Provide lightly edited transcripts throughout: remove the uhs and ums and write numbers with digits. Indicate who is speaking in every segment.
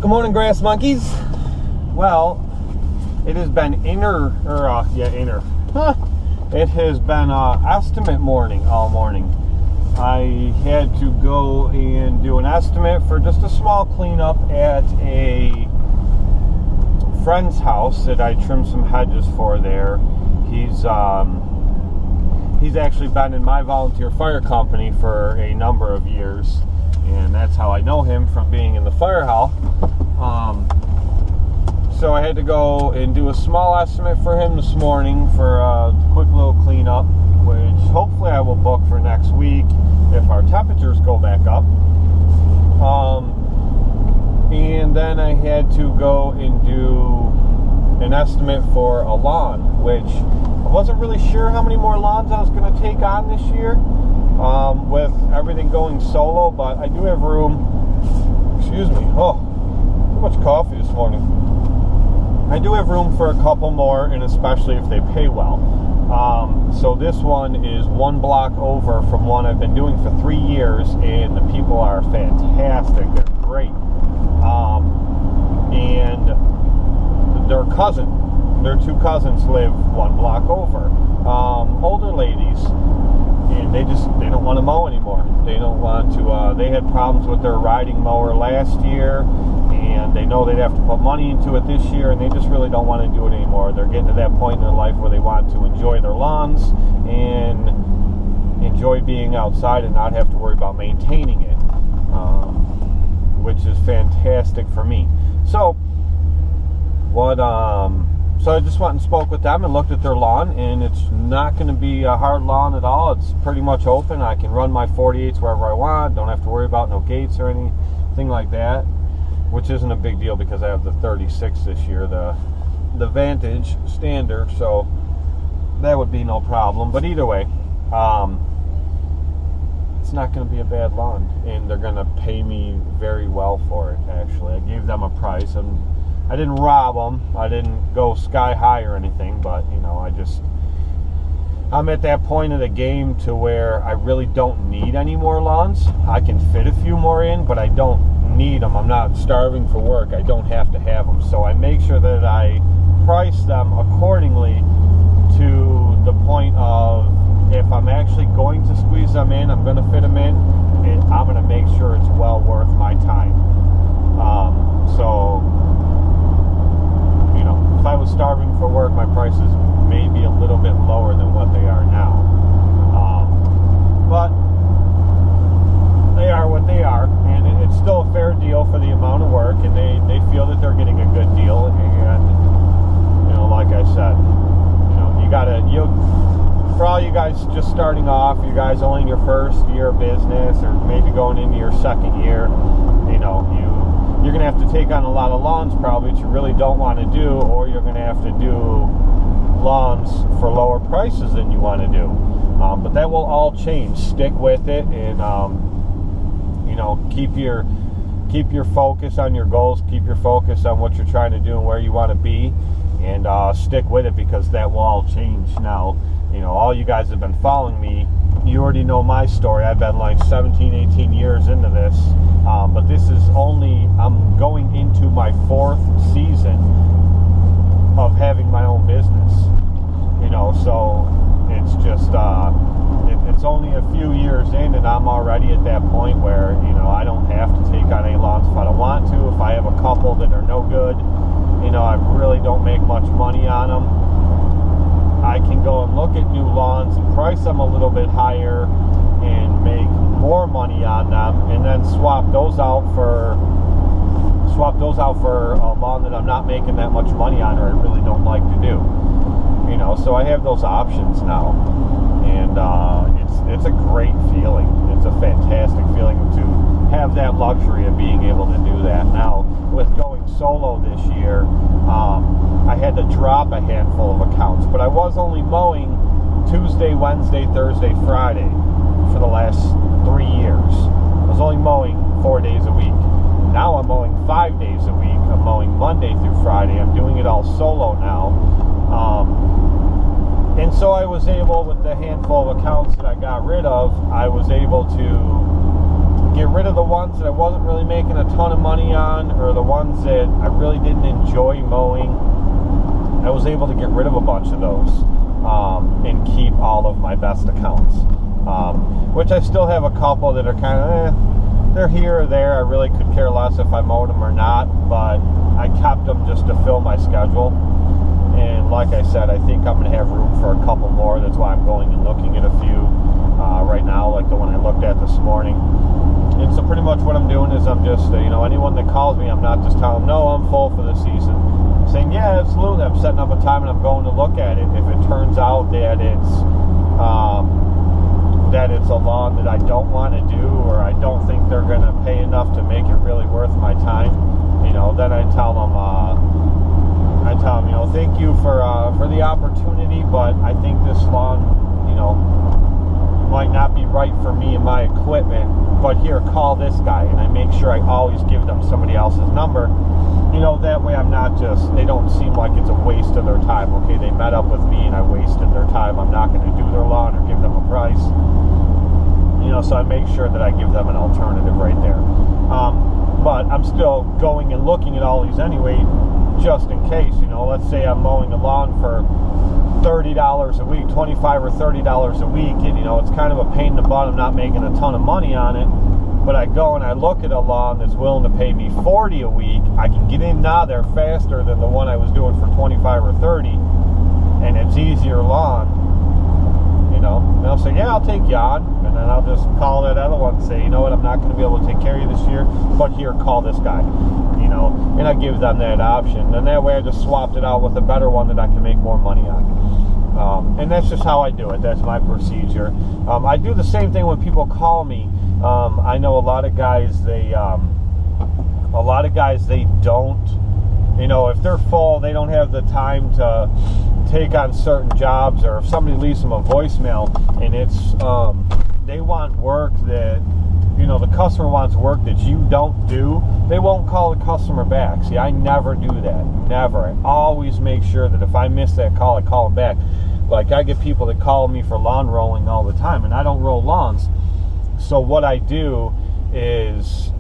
Speaker 1: Good morning, grass monkeys. Well, it has been It has been estimate morning all morning. I had to go and do an estimate for just a small cleanup at a friend's house that I trimmed some hedges for there. He's actually been in my volunteer fire company for a number of years, and that's how I know him, from being in the fire hall. So I had to go and do a small estimate for him this morning for a quick little cleanup, which hopefully I will book for next week if our temperatures go back up. And then I had to go and do an estimate for a lawn, which I wasn't really sure how many more lawns I was going to take on this year with everything going solo, but I do have room. Excuse me. Oh, too much coffee this morning. I do have room for a couple more, and especially if they pay well. So this one is one block over from one I've been doing for 3 years, and the people are fantastic. They're great. And their two cousins live one block over. Older ladies, and they don't want to mow anymore. They don't want to. They had problems with their riding mower last year, and they know they'd have to put money into it this year, and they just really don't want to do it anymore. They're getting to that point in their life where they want to enjoy their lawns and enjoy being outside and not have to worry about maintaining it, which is fantastic for me. So I just went and spoke with them and looked at their lawn, and it's not going to be a hard lawn at all. It's pretty much open. I can run my 48s wherever I want. Don't have to worry about no gates or anything like that, which isn't a big deal because I have the 36 this year, the Vantage standard, so that would be no problem. But either way, it's not going to be a bad lawn, and they're going to pay me very well for it, actually. I gave them a price, and I didn't rob them. I didn't go sky high or anything, but, I'm at that point of the game to where I really don't need any more lawns. I can fit a few more in, but I don't need them. I'm not starving for work. I don't have to have them. So I make sure that I price them accordingly to the point of, if I'm actually going to squeeze them in, I'm going to fit them in, and I'm going to make sure it's well worth my time. If I was starving for work, my prices may be a little bit lower than what they are now. But they are what they are, and it's still a fair deal for the amount of work, and they feel that they're getting a good deal. And like I said, for all you guys just starting off, you guys only in your first year of business, or maybe going into your second year, you're going to have to take on a lot of lawns probably that you really don't want to do, or you're going to have to do lawns for lower prices than you want to do. But that will all change. Stick with it, and keep your focus on your goals, keep your focus on what you're trying to do and where you want to be, and stick with it, because that will all change. Now, all you guys have been following me, you already know my story. I've been like 17, 18 years into this, but this is I'm going into my 4th season of having my own business, so it's just, it's only a few years in, and I'm already at that point where, I don't have to take on any lawns if I don't want to. If I have a couple that are no good, I really don't make much money on them, I can go and look at new lawns and price them a little bit higher and make more money on them, and then swap those out for a lawn that I'm not making that much money on, or I really don't like to do. So I have those options now, and it's a great feeling. It's a fantastic feeling to have that luxury of being able to do that. Now, with going solo this year, I had to drop a handful of accounts, but I was only mowing Tuesday, Wednesday, Thursday, Friday for the last 3 years. I was only mowing 4 days a week. Now I'm mowing 5 days a week. I'm mowing Monday through Friday. I'm doing it all solo now. And so I was able, with the handful of accounts that I got rid of, I was able to get rid of the ones that I wasn't really making a ton of money on, or the ones that I really didn't enjoy mowing. I was able to get rid of a bunch of those and keep all of my best accounts, which I still have a couple that are kind of, they're here or there. I really could care less if I mowed them or not, but I kept them just to fill my schedule. And like I said, I think I'm going to have room for a couple more. That's why I'm going and looking at a few right now, like the one I looked at this morning. And so pretty much what I'm doing is I'm just, anyone that calls me, I'm not just telling them, no, I'm full for the season. I'm saying, yeah, absolutely. I'm setting up a time and I'm going to look at it. If it turns out that it's a lawn that I don't want to do, or I don't think they're going to pay enough to make it really worth my time, then I tell them, thank you for the opportunity, but I think this lawn, might not be right for me and my equipment, but here, call this guy. And I make sure I always give them somebody else's number. That way I'm not they don't seem like it's a waste of their time. Okay, they met up with me and I wasted their time. I'm not going to do their lawn or give them a price. So I make sure that I give them an alternative right there. But I'm still going and looking at all these anyway, just in case. Let's say I'm mowing a lawn for $30 a week, $25 or $30 a week, and it's kind of a pain in the butt. I'm not making a ton of money on it, but I go and I look at a lawn that's willing to pay me $40 a week. I can get in now there faster than the one I was doing for $25 or $30, and it's easier lawn. And I'll say, yeah, I'll take you on, and then I'll just call that other one and say, you know what, I'm not going to be able to take care of you this year, but here, call this guy. And I give them that option. And that way I just swapped it out with a better one that I can make more money on. And that's just how I do it. That's my procedure. I do the same thing when people call me. I know a lot of guys, they don't, if they're full, they don't have the time to take on certain jobs, or if somebody leaves them a voicemail and it's, they want work that, the customer wants work that you don't do, they won't call the customer back. See, I never do that. Never. I always make sure that if I miss that call, I call them back. Like, I get people that call me for lawn rolling all the time, and I don't roll lawns. So what I do is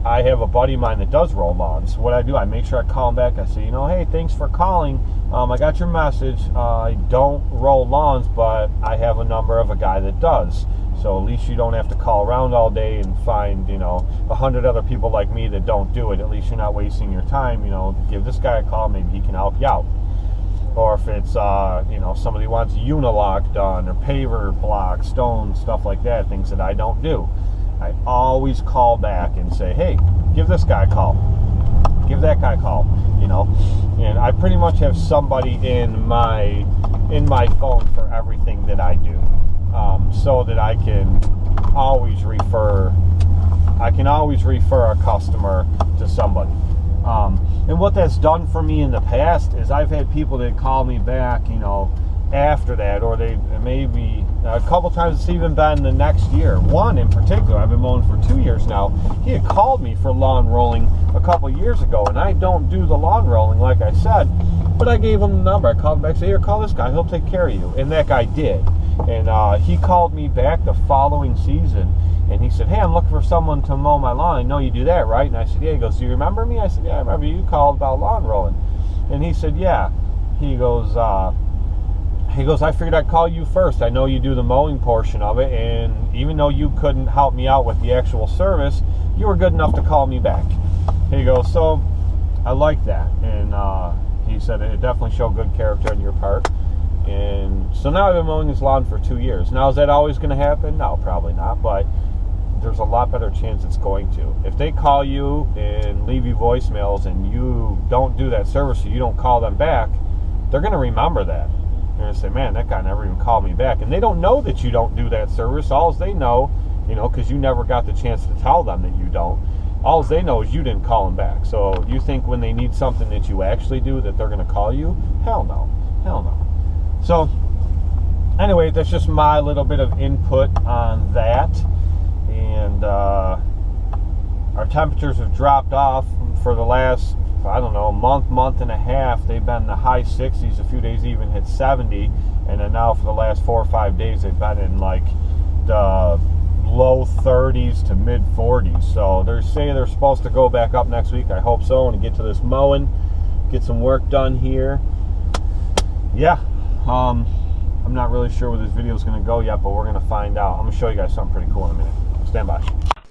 Speaker 1: I have a buddy of mine that does roll lawns. What I do, I make sure I call him back. I say, hey, thanks for calling. I got your message. I don't roll lawns, but I have a number of a guy that does. So at least you don't have to call around all day and find, 100 other people like me that don't do it. At least you're not wasting your time. Give this guy a call. Maybe he can help you out. Or if it's, somebody wants unilock done, or paver block, stone, stuff like that, things that I don't do. I always call back and say, hey, give this guy a call. Give that guy a call, And I pretty much have somebody in my phone for everything that I do. So that I can always refer a customer to somebody. And what that's done for me in the past is I've had people that call me back, after that, or they maybe a couple times. It's even been the next year. One in particular, I've been mowing for 2 years now. He had called me for lawn rolling a couple years ago, and I don't do the lawn rolling like I said, but I gave him the number. I called him back and said, here, call this guy. He'll take care of you. And that guy did. And he called me back the following season, and he said, hey, I'm looking for someone to mow my lawn. I know you do that, right? And I said, yeah. He goes, do you remember me? I said, yeah, I remember you called about lawn rolling. And he said, yeah. He goes, I figured I'd call you first. I know you do the mowing portion of it, and even though you couldn't help me out with the actual service, you were good enough to call me back. He goes, so I like that. And he said it definitely showed good character on your part. And so now I've been mowing his lawn for 2 years. Now, is that always going to happen? No, probably not, but there's a lot better chance it's going to. If they call you and leave you voicemails and you don't do that service, so you don't call them back, they're going to remember that. They're going to say, man, that guy never even called me back. And they don't know that you don't do that service. All they know, because you never got the chance to tell them that you don't, all they know is you didn't call them back. So you think when they need something that you actually do that they're going to call you? Hell no. Hell no. So, anyway, that's just my little bit of input on that. And our temperatures have dropped off for the last, month and a half. They've been in the high 60s. A few days even hit 70. And then now for the last 4 or 5 days, they've been in like the low 30s to mid 40s. So they're saying they're supposed to go back up next week. I hope so, and get to this mowing, get some work done here. Yeah, I'm not really sure where this video is going to go yet, but we're going to find out. I'm going to show you guys something pretty cool in a minute. Stand by.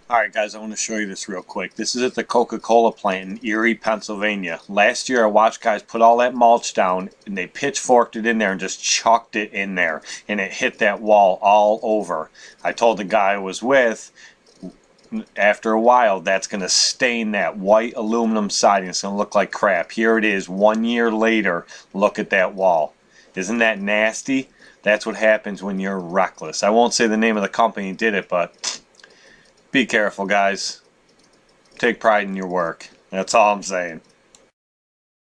Speaker 1: Alright guys, I want to show you this real quick. This is at the Coca-Cola plant in Erie, Pennsylvania. Last year I watched guys put all that mulch down and they pitchforked it in there and just chucked it in there. And it hit that wall all over. I told the guy I was with, after a while that's going to stain that white aluminum siding. It's going to look like crap. Here it is 1 year later. Look at that wall. Isn't that nasty? That's what happens when you're reckless. I won't say the name of the company that did it, but be careful, guys. Take pride in your work. That's all I'm saying.